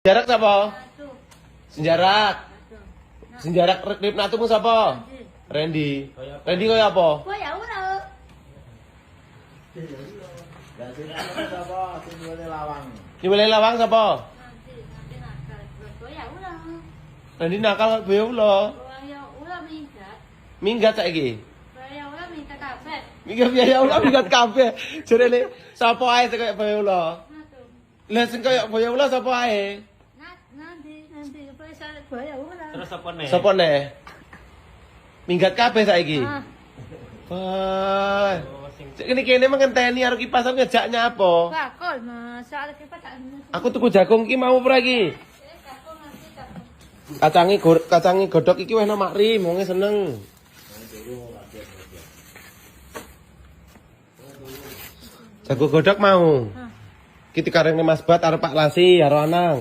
Jarak sapa? Senjarak. Senjarak rip natumu sapa? Randy. Randy kaya apa? Kaya ora. Dimulai lawang sapa? Nanti nakal. Kaya ora. Randy nakal boyo ulo. Kaya ora minggat. Minggat saiki. Kaya ora minggat kabeh. Minggat biaya ulo minggat kabeh. Jarene sapa ae sing kaya boyo ulo? Natu. Lah sing kaya boyo ulo sapa ae? Nanti pesa kaya ora. Terus apa nih? Sapa nih? Minggat kabeh saiki. Ah, Wah. Ini kene mengenteni karo kipasan ngejaknya apa? bakul masak kita tak. Aku tuku jagung iki mau ora iki? Kacangi godhog iki wis mak ri, wonge seneng. Jago godhog mau. Iki dikarenge Mas Bat arep Pak Lasi karo Anang.